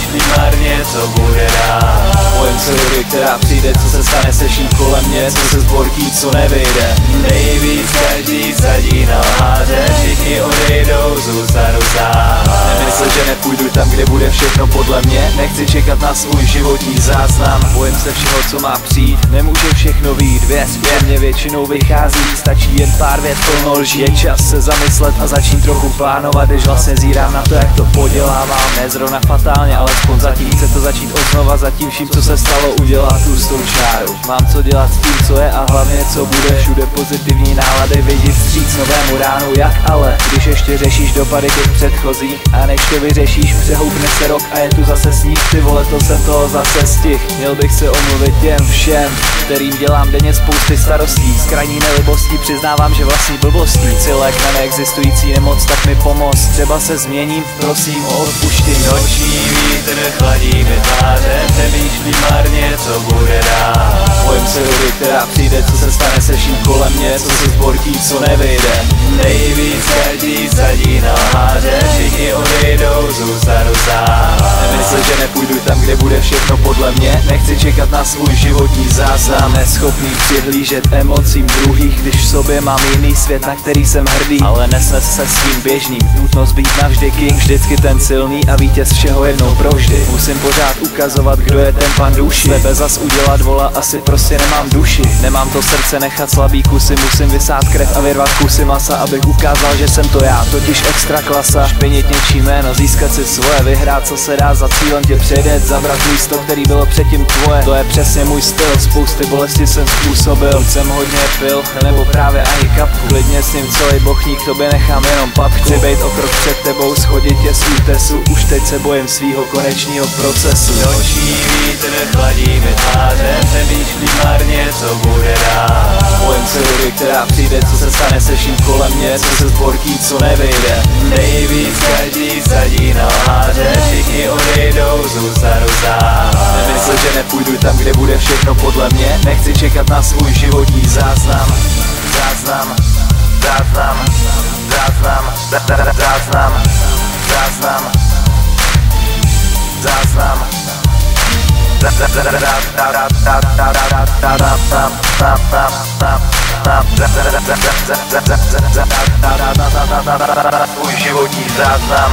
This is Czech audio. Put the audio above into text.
Přemýšlím marně, co bude dál. Pojem se doby, která přijde, co se stane se vším kolem mě, co se zborký, co nevyjde. Nejvíc každý sadí na lháře, všichni odejdou, zůstanu sám. Nemysl, že nepůjdu tam, kde bude všechno podle mě. Nechci čekat na svůj životní záznam. Bojím se všeho, co má přijít. Nemůže všechno vyjít, věc mě většinou vychází. Stačí jen pár vět plno lží. Je čas se zamyslet a začít trochu plánovat, když vlastně zírám na to, jak to podělávám. Ne zrovna fatálně, alespoň zatím chce to začít odznova. Za tím vším, co se stalo, udělat tlustou čáru. Mám co dělat s tím, co je a hlavně co bude. Všude pozitivní nálady, vidět vstříc novému ránu. Jak ale, když ještě řešíš dopady těch předchozích, a než to vyřešíš, přehoupne se rok a je tu zase sníh. Ty vole, to jsem toho zase stih. Měl bych se omluvit těm všem, kterým dělám denně spousty starostí. Z krajní nelibostí přiznávám, že vlastní blbostí chci lék na neexistující nemoc, tak mi pomoz. Třeba se změním, prosím o odpuštění. Noční vítr chladí mi tváře, přemýšlím marně, co bude dál. Bojím se doby, která přijde, co se stane se vším kolem mě, co se zborký, co nevyjde. Nejvíc každý sadí na lháře, všichni odejdou, zůstanu sám. Nemysl, že nepůjdu tam, kde bude všechno podle mě. Nechci čekat na svůj životní záznam. Neschopný přihlížet emocím druhých, když v sobě mám jiný svět, na který jsem hrdý, ale nesnes se s tím běžným. Nutnost být navždy king, vždycky ten silný a vítěz všeho jednou provždy. Musím pořád ukazovat, kdo je ten pan duši. Sebe zas udělat vola, asi prostě nemám duši. Nemám to srdce nechat slabý kusy, musím vysát krev a vyrvat kusy masa, abych ukázal, že jsem to já, totiž extra klasa. Špinit něčí jméno, získat si svoje, vyhrát co se dá, za cílem tě předjet, zabrat místo, který bylo předtím tvoje. To je přesně můj styl, spousty bolesti jsem způsobil. Buď jsem hodně pil, nebo právě ani kapku. Klidně s ním celý bochník, tobě nechám jenom papku. Chci bejt o krok před tebou, schodit tě z útesu, už teď se bojím svýho konečního procesu. Noční vítr chladí mi tváře, přemýšlím marně, co bude dál. Bojím se doby, která přijde, co se stane se vším kolem mě, co se zborký, co nevyjde. Nejvíc každý sadí na lháře, všichni odejdou, zůstanu sám. Nemysl, že nepůjdu tam, kde bude všechno podle mě. Nechci čekat na svůj životní záznam. Záznam, záznam, záznam, záznam, záznam, záznam, svůj životní záznam.